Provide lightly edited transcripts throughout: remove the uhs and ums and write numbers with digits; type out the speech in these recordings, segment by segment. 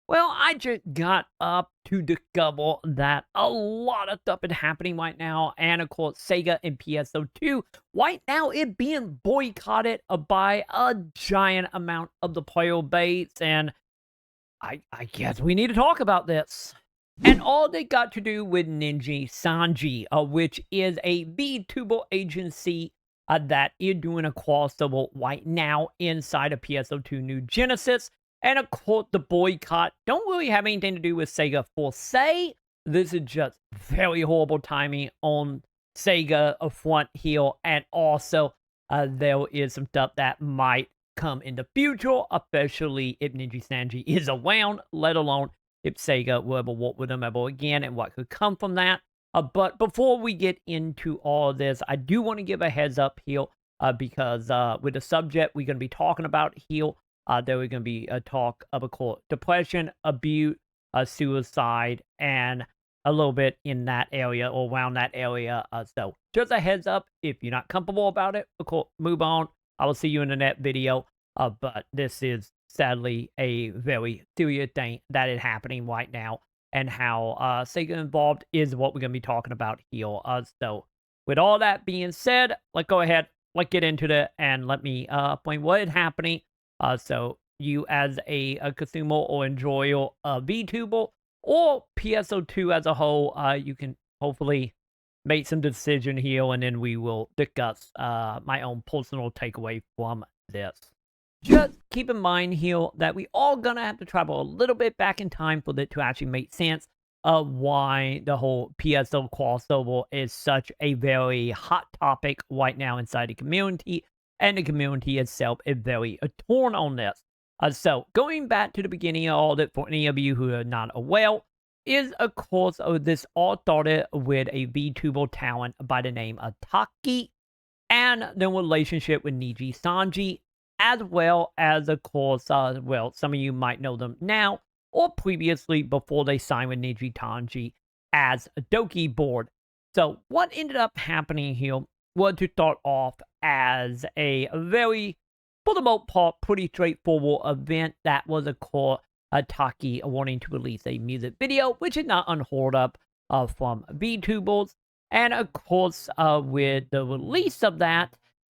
Well, I just got up to discover that a lot of stuff is happening right now, and of course, Sega and PSO2 right now it being boycotted by a giant amount of the player base, and I guess we need to talk about this. And all they got to do with Nijisanji, which is a VTuber agency that is doing a crossover right now inside of PSO2 New Genesis. And of course, the boycott don't really have anything to do with Sega per se. This is just very horrible timing on Sega front here. And also, there is some stuff that might come in the future, especially if Nijisanji is around, let alone if Sega will ever work with them ever again and what could come from that. But before we get into all this, I do want to give a heads up here because with the subject we're going to be talking about here, there we're going to be a talk of, course, depression, abuse, suicide, and a little bit in that area or around that area. So just a heads up, if you're not comfortable about it, of course, move on. I will see you in the next video. But this is sadly a very serious thing that is happening right now, and how Sega involved is what we're going to be talking about here. So with all that being said, let's go ahead, let's get into it, and let me explain what is happening. So you as a consumer or enjoyer of VTuber or PSO2 as a whole, you can hopefully make some decision here, and then we will discuss my own personal takeaway from this. Just keep in mind here that we all gonna have to travel a little bit back in time for it to actually make sense of why the whole PSO crossover is such a very hot topic right now inside the community, and the community itself is very torn on this. So going back to the beginning of all that, for any of you who are not aware, is of course this all started with a VTuber talent by the name of Taki, and the relationship with Nijisanji, as well as, of course, well, some of you might know them now, or previously before they signed with Nijisanji as a dokibird. So what ended up happening here was to start off as a very, for the most part, pretty straightforward event that was, of course, Taki wanting to release a music video, which is not unheard of from VTubers. And of course, with the release of that,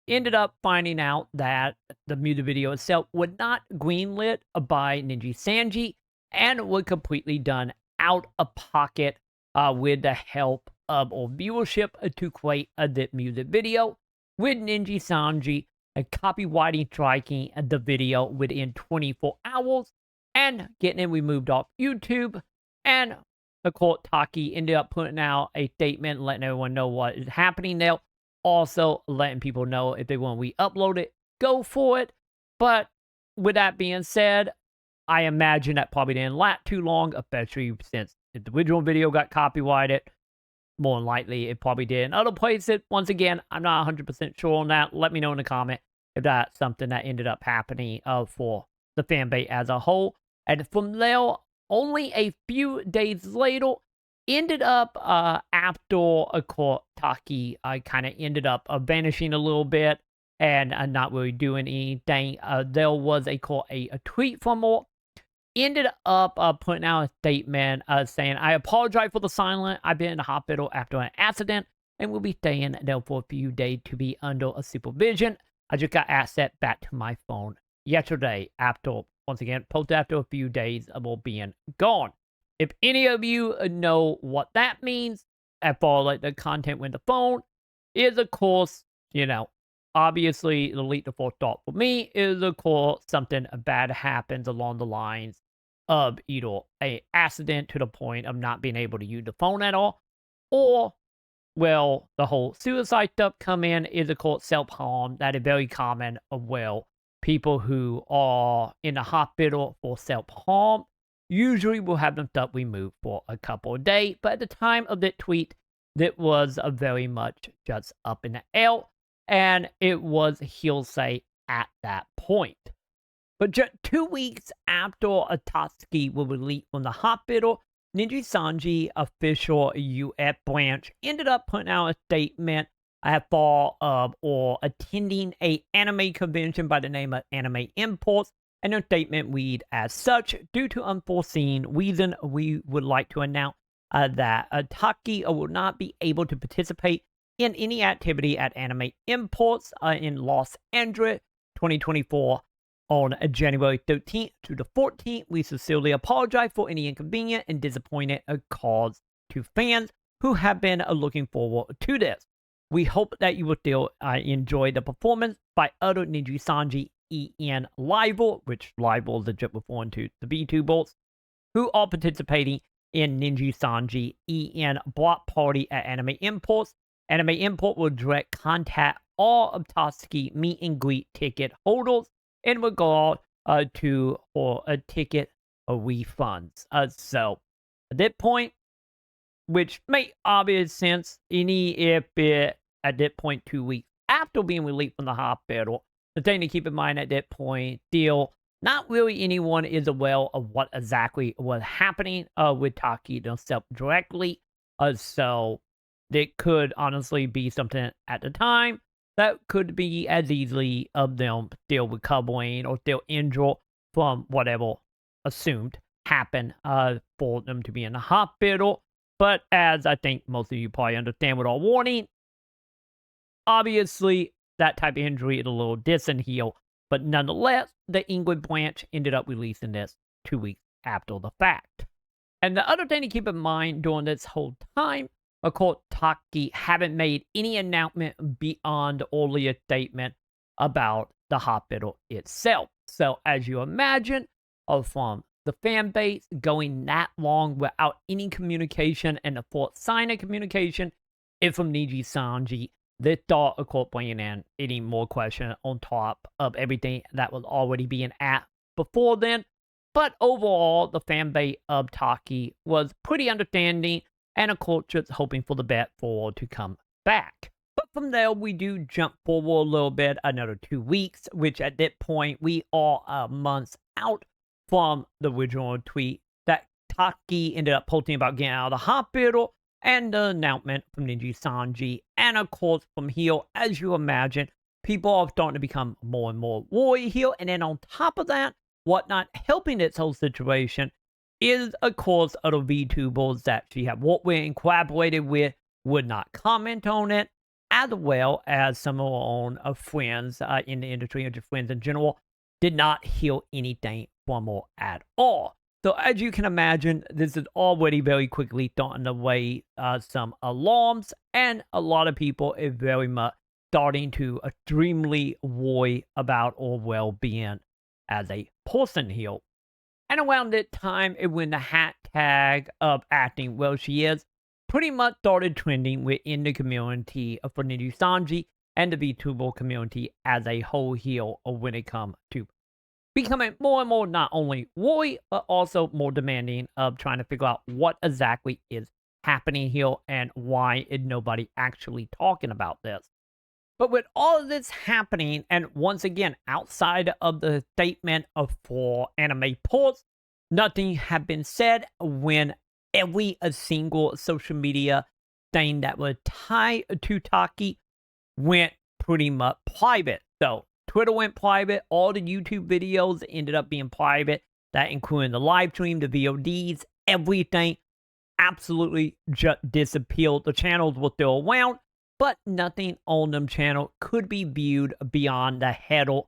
ended up finding out that the music video itself was not greenlit by Nijisanji and was completely done out of pocket with the help of or viewership to create the music video, with Nijisanji copywriting striking the video within 24 hours and getting it removed off YouTube. And of course, Taki ended up putting out a statement letting everyone know what is happening there. Also, letting people know if they want to re-upload it, go for it. But with that being said, I imagine that probably didn't last too long, especially since if the original video got copyrighted, more than likely it probably did in other places. Once again, I'm not 100% sure on that. Let me know in the comment if that's something that ended up happening for the fan base as a whole. And from there, only a few days later, ended up after of course Taki kind of ended up vanishing a little bit and not really doing anything. There was a tweet from her. Ended up putting out a statement saying, "I apologize for the silence. I've been in the hospital after an accident and will be staying there for a few days to be under a supervision. I just got asset back to my phone yesterday after, once again, posted after a few days of being gone." If any of you know what that means, as far like the content with the phone, is of course, you know, obviously the lead default thought for me is of course something bad happens along the lines of either a accident to the point of not being able to use the phone at all, or, well, the whole suicide stuff come in is of course self-harm. That is very common of, well, people who are in the hospital for self-harm usually will have them stuff removed for a couple of days, but at the time of that tweet, that was very much just up in the air, and it was hearsay at that point. But just 2 weeks after Tatsuki was released from the hospital, Nijisanji official US branch ended up putting out a statement at fall of or attending a anime convention by the name of Anime Imports, and the statement read as such: due to unforeseen reason, we would like to announce that Taki will not be able to participate in any activity at Anime Imports in Los Angeles 2024 on January 13th to the 14th. We sincerely apologize for any inconvenience and disappointment caused to fans who have been looking forward to this. We hope that you will still enjoy the performance by other Nijisanji EN Rival, which Rival is legit referring to the VTubers, who are participating in Nijisanji EN Block Party at Anime Imports. Anime Import will direct contact all of Tatsuki meet and greet ticket holders in regard to or a ticket refunds. So at that point, which make obvious sense, if it at that point 2 weeks after being released from the hospital. The thing to keep in mind at that point, still not really anyone is aware of what exactly was happening with Taki themselves directly. So it could honestly be something at the time that could be as easily of them still recovering or still injured from whatever assumed happened for them to be in the hospital. But as I think most of you probably understand with all warning, obviously that type of injury is a little distant heal. But nonetheless, the England branch ended up releasing this 2 weeks after the fact. And the other thing to keep in mind during this whole time, of course, Taki haven't made any announcement beyond the earlier statement about the hospital itself. So as you imagine, from the fan base going that long without any communication and the fourth sign of communication is from Nijisanji. They thought, of course, bringing in any more question on top of everything that was already being asked before then. But overall, the fan base of Taki was pretty understanding and, of course, just hoping for the best for to come back. But from there, we do jump forward a little bit, another 2 weeks, which at that point, we are months out from the original tweet that Taki ended up posting about getting out of the hospital, and the announcement from Nijisanji. And of course, from here, as you imagine, people are starting to become more and more worried here. And then on top of that, what not helping this whole situation is, of course, other VTubers that she had worked with and collaborated with would not comment on it, as well as some of her own friends in the industry, or just friends in general, did not hear anything from her at all. So as you can imagine, this is already very quickly starting to raise some alarms, and a lot of people are very much starting to extremely worry about her well-being as a person here. And around that time, when the hashtag of acting well she is pretty much started trending within the community for Nijisanji and the VTuber community as a whole here when it comes to becoming more and more not only worried, but also more demanding of trying to figure out what exactly is happening here and why is nobody actually talking about this. But with all of this happening, and once again, outside of the statement of for Anime Ports, nothing had been said when every single social media thing that was tied to Taki went pretty much private. So Twitter went private, all the YouTube videos ended up being private, that including the live stream, the VODs, everything absolutely just disappeared. The channels were still around, but nothing on them channel could be viewed beyond the header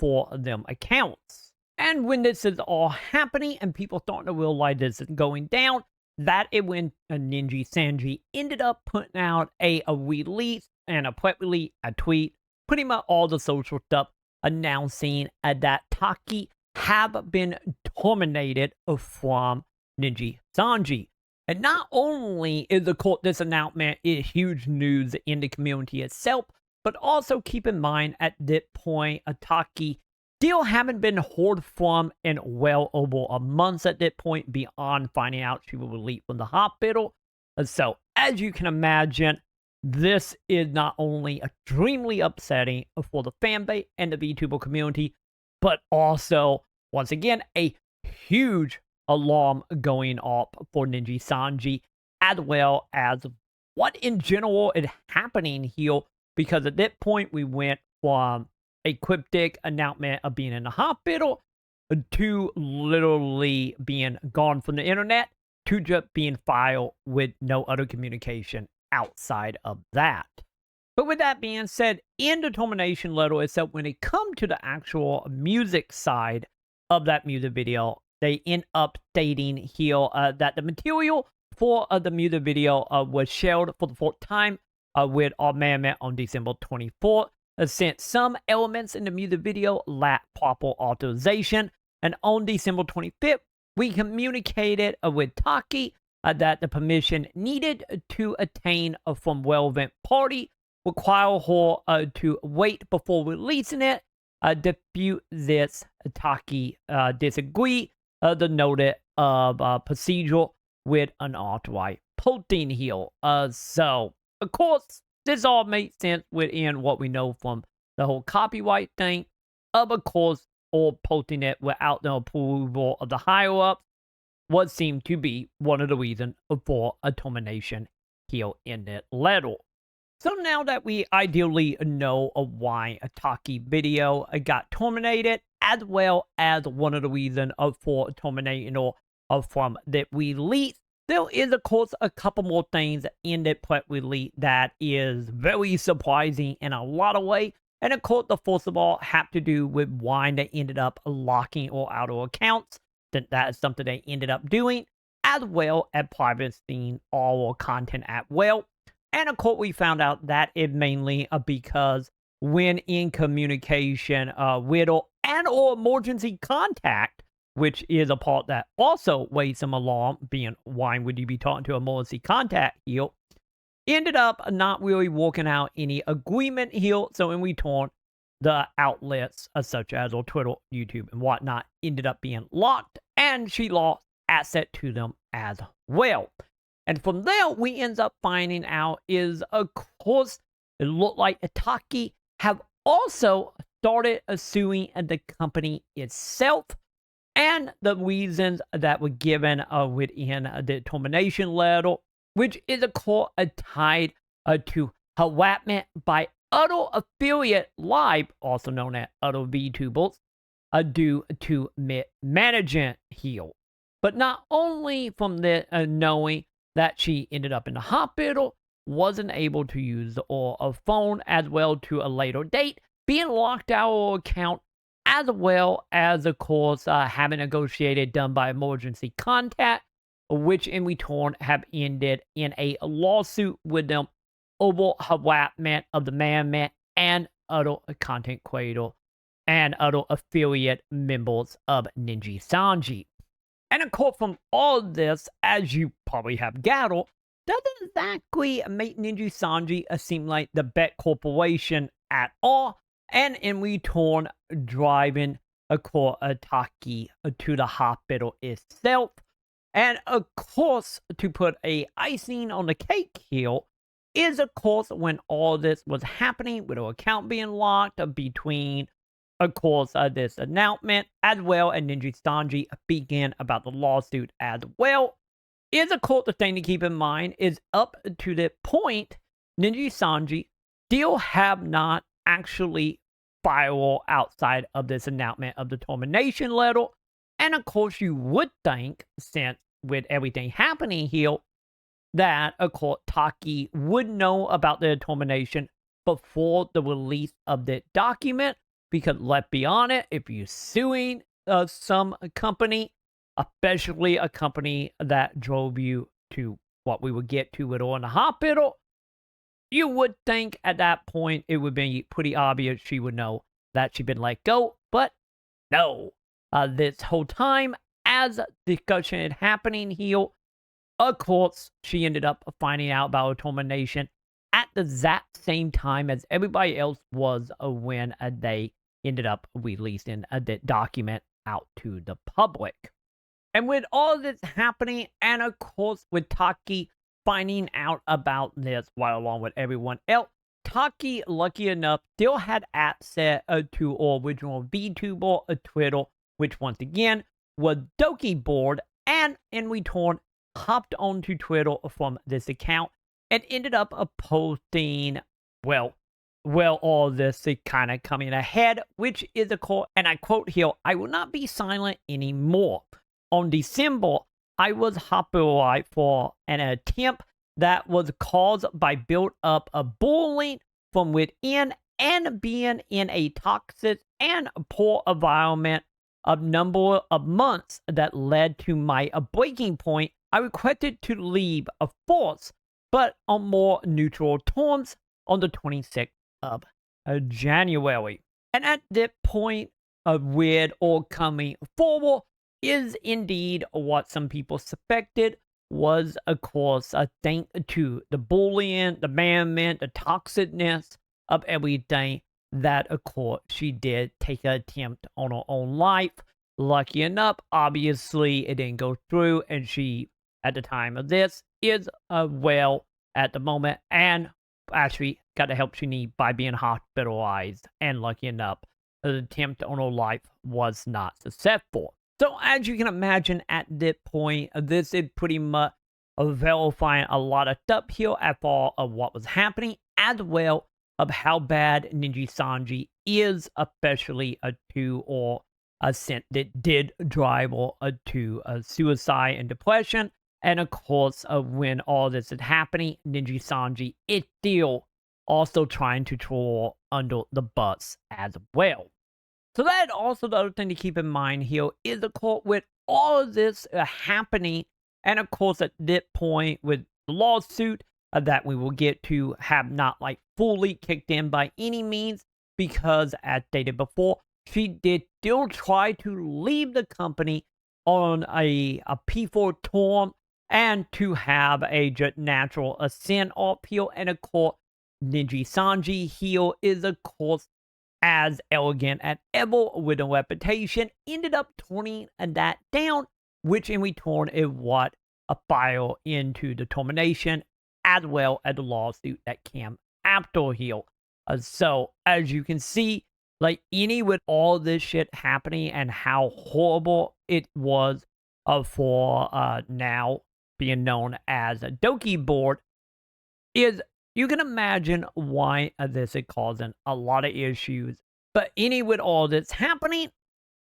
for them accounts. And when this is all happening and people starting to realize this is going down, that is when Nijisanji ended up putting out a release and a press release, a tweet, pretty much all the social stuff, announcing that Taki have been terminated from Nijisanji. And not only is the court this announcement is huge news in the community itself, but also keep in mind at that point, Taki still haven't been heard from in well over a month at that point, beyond finding out she was released from the hospital. So as you can imagine, this is not only extremely upsetting for the fanbase and the VTuber community, but also, once again, a huge alarm going off for Nijisanji, as well as what in general is happening here, because at that point we went from a cryptic announcement of being in the hospital to literally being gone from the internet to just being filed with no other communication outside of that. But with that being said, in the termination letter itself, when it comes to the actual music side of that music video, they end up stating here that the material for the music video was shared for the fourth time with our man on December 24th. Since some elements in the music video lack proper authorization, and on December 25th, we communicated with Taki that the permission needed to attain from relevant party require her to wait before releasing it. Dispute this, Taki disagree the noted of procedure with unauthorized posting here. So, of course, this all makes sense within what we know from the whole copyright thing. Of course, or posting it without the approval of the higher-ups what seemed to be one of the reasons for a termination here in the letter. So now that we ideally know why a Taki video got terminated, as well as one of the reasons for terminating or from the release, there is, of course, a couple more things in the press release that is very surprising in a lot of ways. And of course, the first of all have to do with why they ended up locking all outer accounts. That is something they ended up doing, as well as privacy all content as well. And of course, we found out that it mainly because when in communication with or emergency contact, which is a part that also weighs some alarm, being why would you be talking to emergency contact here, ended up not really working out any agreement here. So in return, the outlets such as Twitter, YouTube, and whatnot ended up being locked, and she lost asset to them as well. And from there, we end up finding out is, of course, it looked like Taki have also started suing the company itself. And the reasons that were given within the termination letter, which is, of course, tied to harassment by other affiliate live, also known as other VTubers, due to mismanagement here. But not only from the knowing that she ended up in the hospital, wasn't able to use a phone as well to a later date, being locked out of her account, as well as, of course, having negotiated done by emergency contact, which in return have ended in a lawsuit with them over harassment of the man and other content creator and other affiliate members of Nijisanji. And of course, from all this, as you probably have gathered, doesn't exactly make Nijisanji seem like the best corporation at all, and in return, driving Taki to the hospital itself. And of course, to put a icing on the cake here, is of course when all this was happening, with her account being locked between, of course, this announcement, as well as Nijisanji speaking about the lawsuit as well, is of course the thing to keep in mind is up to the point, Nijisanji still have not actually filed outside of this announcement of the termination letter. And of course, you would think, since with everything happening here, that, of course, Taki would know about the termination before the release of the document. Because let's be honest, if you're suing some company, especially a company that drove you to what we would get to with her in the hospital, you would think at that point it would be pretty obvious she would know that she'd been let go. But no. This whole time, as discussion is happening here, of course, she ended up finding out about her termination at the exact same time as everybody else was when they ended up releasing the document out to the public. And with all this happening, and of course with Taki finding out about this right along with everyone else, Taki, lucky enough, still had access to her original VTuber Twitter, which once again was dokibird, and in return hopped onto Twitter from this account and ended up posting, well, well, all this is kind of coming ahead, which is a quote, and I quote here, "I will not be silent anymore. On December, I was hospitalized for an attempt that was caused by build-up of bullying from within and being in a toxic and poor environment a number of months that led to my breaking point. I requested to leave a force, but on more neutral terms on the 26th of January. And at that point, a weird or coming forward is indeed what some people suspected was, of course, a thank to the bullying, the abandonment, the toxicness of everything that, of course, she did take an attempt on her own life. Lucky enough, obviously, it didn't go through, and she, at the time of this, is well at the moment, and actually got the help she needs by being hospitalized. And lucky enough, the attempt on her life was not successful. So, as you can imagine, at this point, this is pretty much verifying a lot of stuff here as far of what was happening, as well of how bad Nijisanji is, especially to or a scent that did drive or to suicide and depression. And of course, when all this is happening, Nijisanji is still also trying to throw under the bus as well. So that also the other thing to keep in mind here is, of course, with all of this happening, and of course at this point with the lawsuit that we will get to have not like fully kicked in by any means, because as stated before, she did still try to leave the company on a peaceful term and to have a just natural ascent off here. And of course, Nijisanji here is, of course, as elegant as ever with a reputation, ended up turning that down, which in return is what a file into the termination, as well as the lawsuit that came after here. So, as you can see, like any with all this shit happening and how horrible it was for now being known as a dokibird, is you can imagine why this is causing a lot of issues. But any with all this happening,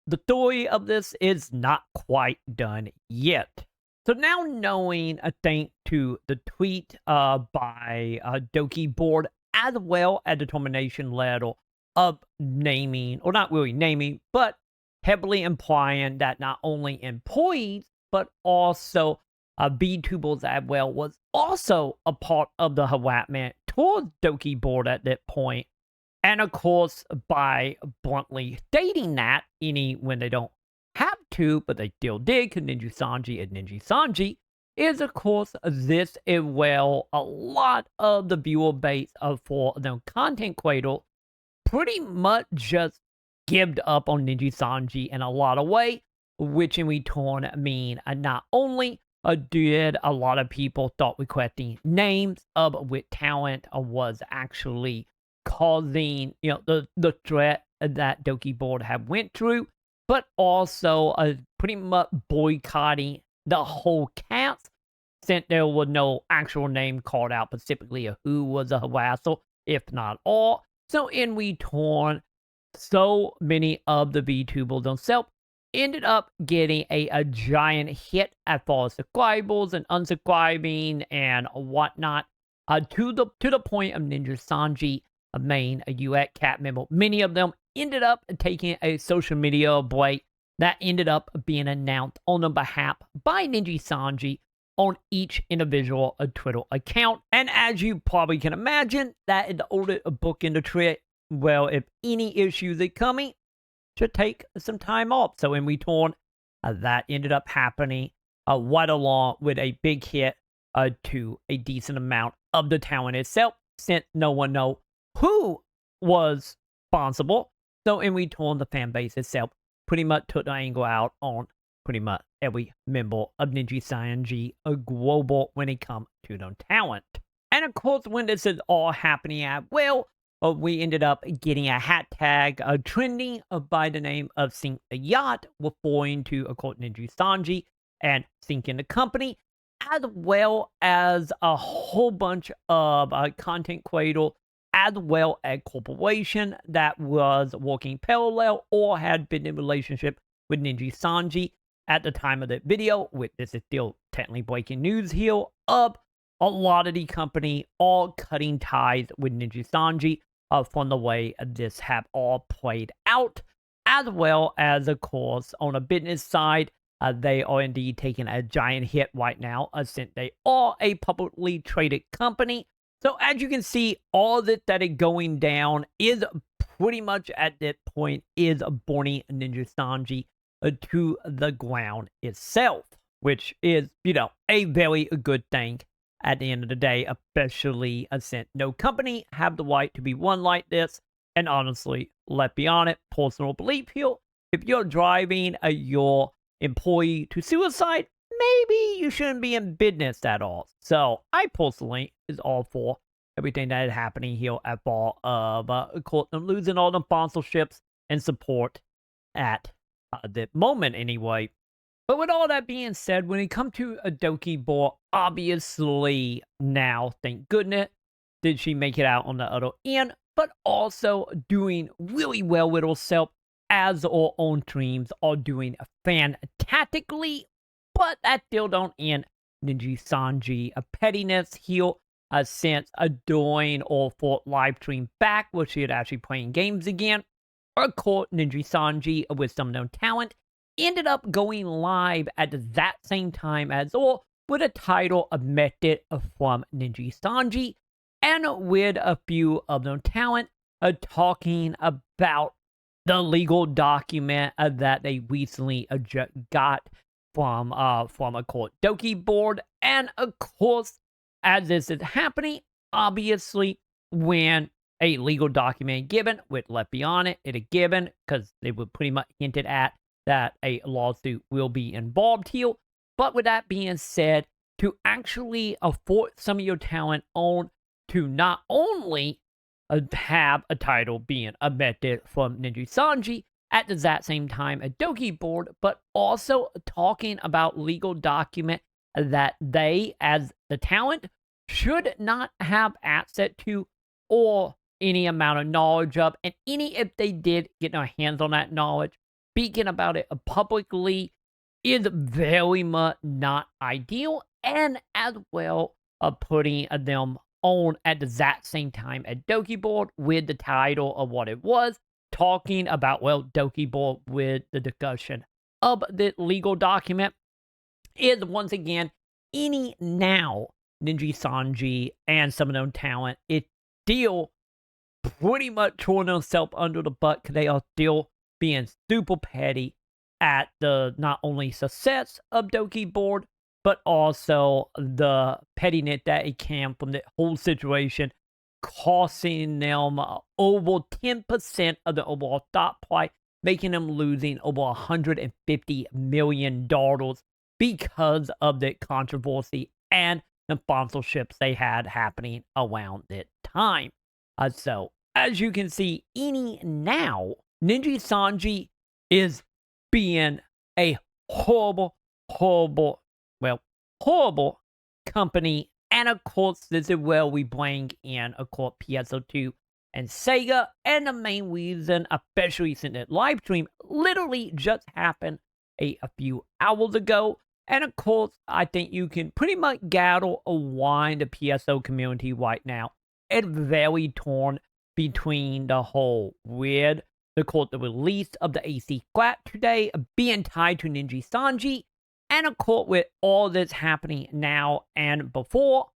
the story of this is not quite done yet. So now knowing, thanks to the tweet by dokibird, as well as the termination letter of naming, or not really naming, but heavily implying that not only employees, but also VTubers as well was also a part of the harassment towards dokibird at that point. And of course, by bluntly stating that, when they don't have to, but they still did, because Nijisanji and Nijisanji, is of course this as well a lot of the viewer base for the content creator pretty much just gived up on Nijisanji in a lot of ways, which in return mean not only did a lot of people start requesting names of with talent was actually causing, the threat that dokibird had went through, but also pretty much boycotting the whole cast, since there was no actual name called out specifically of who was a harasser, if not all. So in return, so many of the VTubers themselves ended up getting a giant hit as far as subscribers and unsubscribing and whatnot, to the point of Nijisanji, a main UX cat member. Many of them ended up taking a social media break that ended up being announced on the behalf by Nijisanji on each individual Twitter account. And as you probably can imagine, that is the oldest book in the trade. Well, if any issues are coming, should take some time off. So in return, that ended up happening right along with a big hit to a decent amount of the talent itself, since no one know who was responsible. So in return, the fan base itself pretty much took the angle out on pretty much every member of Nijisanji global when it comes to the talent. And of course, when this is all happening at well, we ended up getting a hashtag trending by the name of Sink the Yacht, referring to, of course, Nijisanji and sinking the company, as well as a whole bunch of content creators as well as corporation that was working parallel or had been in relationship with Nijisanji at the time of the video, which this is still technically breaking news here, of a lot of the company all cutting ties with Nijisanji from the way this have all played out, as well as, of course, on a business side, they are indeed taking a giant hit right now, since they are a publicly traded company. So as you can see, all that is going down is pretty much at that point is burning Nijisanji to the ground itself, which is, a very good thing at the end of the day, especially since no company have the right to be run like this. And honestly, let's be honest, personal belief here, if you're driving your employee to suicide, maybe you shouldn't be in business at all. So I personally is all for everything that is happening here at fall of course, losing all the sponsorships and support at the moment anyway. But with all that being said, when it comes to a dokibird, obviously now, thank goodness, did she make it out on the other end, but also doing really well with herself, as our own streams are doing fantastically. But that still don't end Nijisanji pettiness here, since during our fourth live stream back, where she had actually playing games again, of course, Nijisanji, with some known talent, ended up going live at that same time as all, with a title omitted from Nijisanji, and with a few of them talent talking about the legal document that they recently got from a court dokibird. And of course, as this is happening, obviously, when a legal document given, with let's be honest, it is given because they were pretty much hinted at that a lawsuit will be involved here. But with that being said, to actually afford some of your talent on to not only have a title being omitted from Nijisanji at that same time a dokibird, but also talking about legal document that they, as the talent, should not have access to or any amount of knowledge of, and any if they did get their hands on that knowledge, speaking about it publicly is very much not ideal, and as well putting them on at that same time at dokibird with the title of what it was, talking about, well, dokibird with the discussion of the legal document, is once again, any now Nijisanji and some of them talent is still pretty much throwing themselves under the butt because they are still being super petty at the not only success of dokibird, but also the pettiness that it can from the whole situation, costing them over 10% of the overall stock price, making them losing over $150 million because of the controversy and the sponsorships they had happening around that time. So, as you can see, any now, Nijisanji is being a horrible company. And of course, this is where we bring in, of course, PSO2 and Sega. And the main reason, especially since that live stream literally just happened a few hours ago. And of course, I think you can pretty much gather around the PSO community right now. It's very torn between the whole with the release of the AC Scratch today being tied to Nijisanji, and of course with all this happening now and before,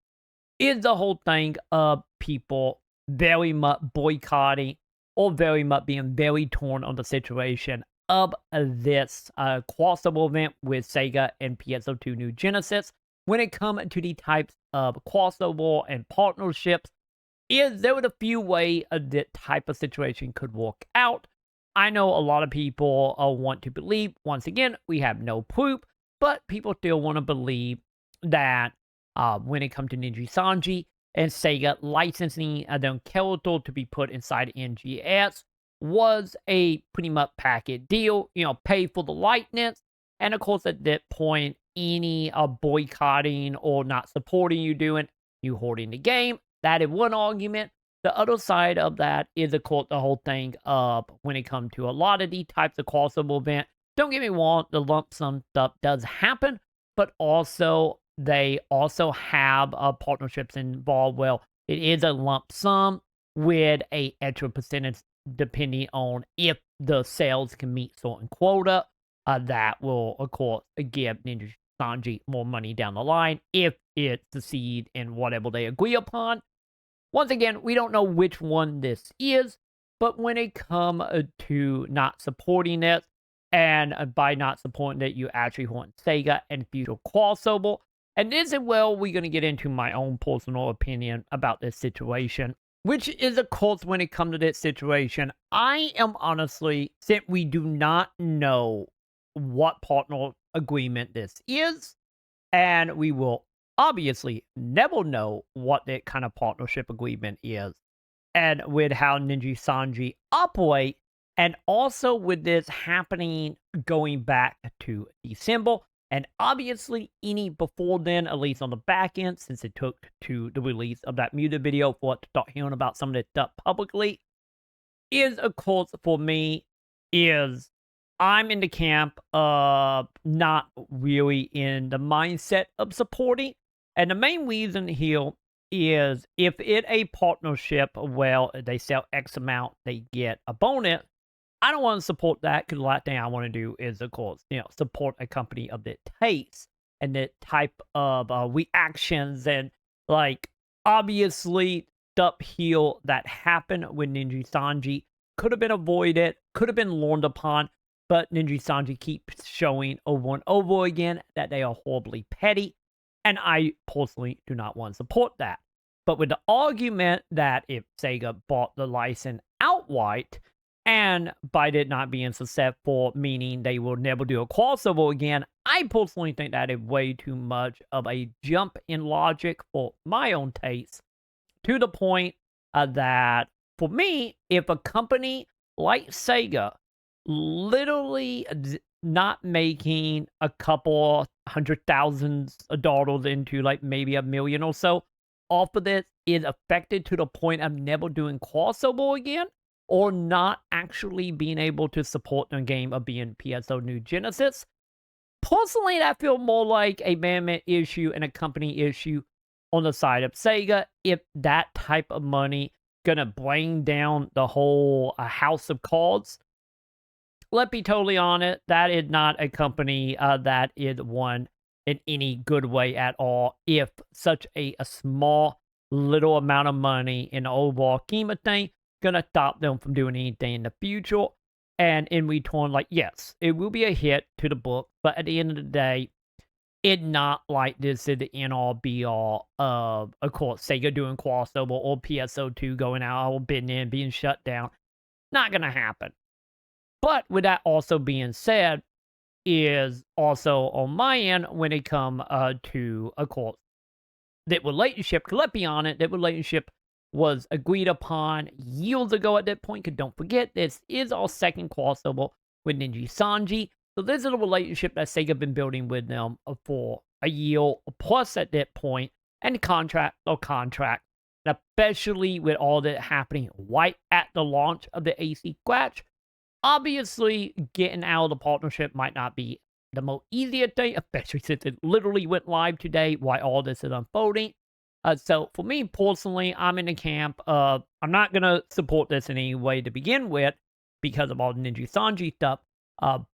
is the whole thing of people very much boycotting or very much being very torn on the situation of this crossover event with Sega and PSO2 New Genesis. When it comes to the types of crossover and partnerships, is there were a few ways that type of situation could work out. I know a lot of people want to believe, once again, we have no proof, but people still want to believe that when it comes to Nijisanji and Sega licensing their character to be put inside NGS was a pretty much package deal, pay for the likeness, and of course at that point, any boycotting or not supporting you doing, you hoarding the game, that is one argument. The other side of that is, of course, the whole thing of when it comes to a lot of these types of crossover event. Don't get me wrong, the lump sum stuff does happen, but also they also have partnerships involved. Well, it is a lump sum with a extra percentage depending on if the sales can meet certain quota. That will, of course, give Ninja Sanji more money down the line if it succeeds in whatever they agree upon. Once again, we don't know which one this is, but when it comes to not supporting it, and by not supporting it, you actually want Sega and future crossover. And this is where we're going to get into my own personal opinion about this situation, which is, of course, when it comes to this situation, I am honestly, since we do not know what partner agreement this is, and we will obviously never know what that kind of partnership agreement is. And with how Nijisanji operate, and also with this happening going back to December, and obviously any before then, at least on the back end, since it took to the release of that music video for us to start hearing about some of this stuff publicly, is, of course, for me, is I'm in the camp of not really in the mindset of supporting. And the main reason here is if it a partnership, well, they sell X amount, they get a bonus. I don't want to support that because the last thing I want to do is, of course, support a company of that taste and that type of reactions and like obviously stuff here that happened with Nijisanji could have been avoided, could have been learned upon, but Nijisanji keeps showing over and over again that they are horribly petty, and I personally do not want to support that. But with the argument that if Sega bought the license outright, and by it not being successful, meaning they will never do a crossover again, I personally think that is way too much of a jump in logic for my own taste, to the point that, for me, if a company like Sega literally not making a couple $100,000 into like maybe $1 million or so off of this is affected to the point of never doing crossover again, or not actually being able to support the game of being PSO New Genesis. Personally, that feels more like a management issue and a company issue on the side of Sega. If that type of money gonna bring down the whole house of cards, let's be totally honest, that is not a company that is one in any good way at all. If such a small little amount of money in the overall scheme of things gonna stop them from doing anything in the future. And in return, like, yes, it will be a hit to the book, but at the end of the day, it's not like this is the end-all be-all of course, Sega doing crossover or PSO2 going out or being shut down. Not gonna happen. But with that also being said, is also on my end when it come to, of course, that relationship. Because let's be honest, that relationship was agreed upon years ago at that point. Because don't forget, this is our second crossover with Nijisanji. So this is a relationship that Sega been building with them for a year plus at that point, and contract, especially with all that happening right at the launch of the AC Scratch. Obviously, getting out of the partnership might not be the most easiest thing, especially since it literally went live today while all this is unfolding. So for me personally, I'm in the camp of I'm not going to support this in any way to begin with because of all the Nijisanji stuff.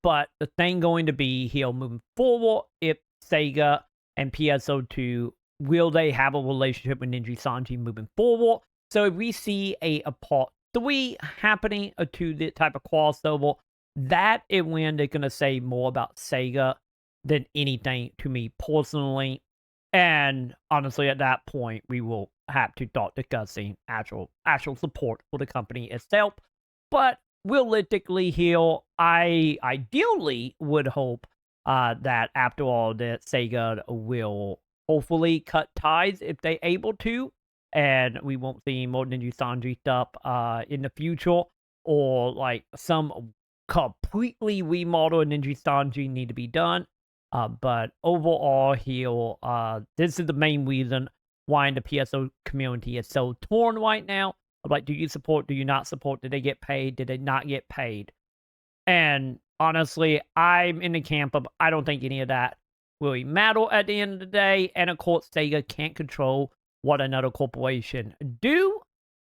But the thing going to be here moving forward, if Sega and PSO2, will they have a relationship with Nijisanji moving forward? So if we see a part 3 happening to this type of crossover, that is when they're going to say more about Sega than anything to me personally. And honestly, at that point, we will have to start discussing actual support for the company itself. But realistically here, I ideally would hope that after all that Sega will hopefully cut ties if they able to, and we won't see more Nijisanji stuff in the future, or like some completely remodeled Nijisanji need to be done. But overall here, this is the main reason why the PSO community is so torn right now. of like, do you support, do you not support, did they get paid, did they not get paid? And honestly, I'm in the camp of I don't think any of that really matter at the end of the day. And of course, Sega can't control what another corporation do,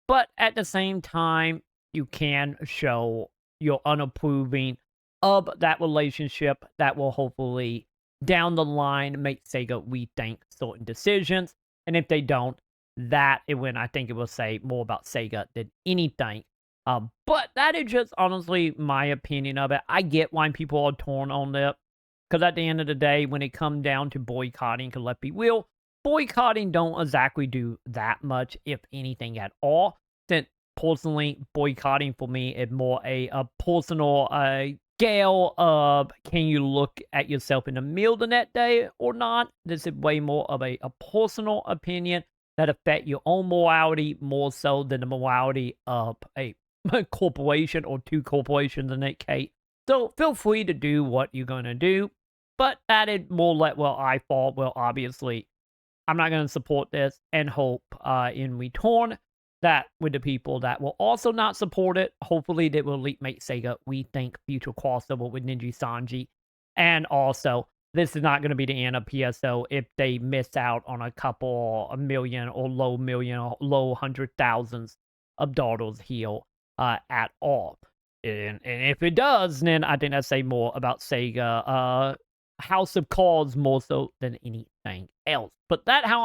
but at the same time, you can show your unapproving of that relationship that will hopefully down the line make Sega rethink certain decisions. And if they don't, that is when I think it will say more about Sega than anything. But that is just honestly my opinion of it. I get why people are torn on that. Because at the end of the day, when it comes down to boycotting, because let's be real, boycotting don't exactly do that much, if anything at all. Since personally, boycotting for me is more a personal scale of can you look at yourself in the mirror the next day or not. This is way more of a personal opinion that affect your own morality more so than the morality of a corporation or two corporations in that case. So feel free to do what you're going to do. But that is more like, well, I thought, well, obviously, I'm not going to support this and hope in return that with the people that will also not support it, hopefully they will make Sega rethink future crossover with Nijisanji. And also, this is not going to be the end of PSO if they miss out on a couple, a million or low hundred thousands of dollars here at all. And if it does, then I think that say more about Sega House of Cards more so than anything else. But that how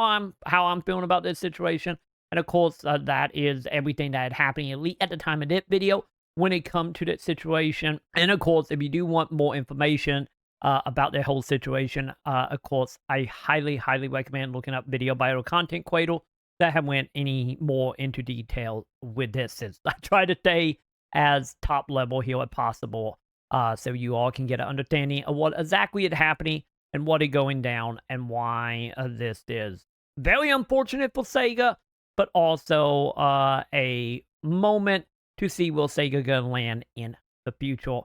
I'm feeling about this situation. And of course, that is everything that had happening at least at the time of this video when it comes to that situation. And of course, if you do want more information about the whole situation, of course, I highly recommend looking up video by our content creator that have went any more into detail with this. Since I try to stay as top level here as possible. So you all can get an understanding of what exactly is happening and what is going down and why this is very unfortunate for Sega, but also a moment to see will Sega gonna land in the future.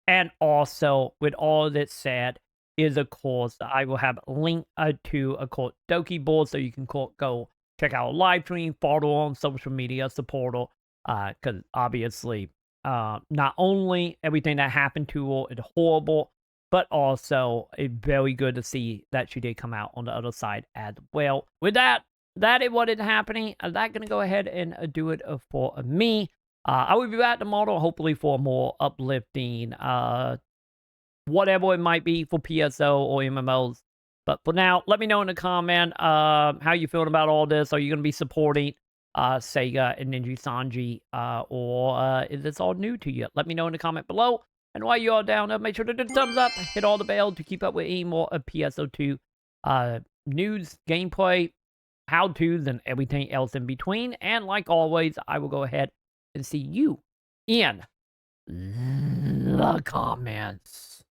And also, with all that said, is of course I will have a link to a dokibird so you can go check out a live stream, follow on social media, support her, because obviously. Not only everything that happened to her is horrible, but also it's very good to see that she did come out on the other side as well. With that is what is happening. I'm not going to go ahead and do it for me. I will be back tomorrow, hopefully for more uplifting, whatever it might be for PSO or MMOs. But for now, let me know in the comment how you feeling about all this. Are you going to be supporting Sega and Nijisanji, or is this all new to you? Let me know in the comment below. And while you're all down there, make sure to do the thumbs up, hit all the bell to keep up with any more of PSO2 news, gameplay, how-tos, and everything else in between. And like always, I will go ahead and see you in the comments.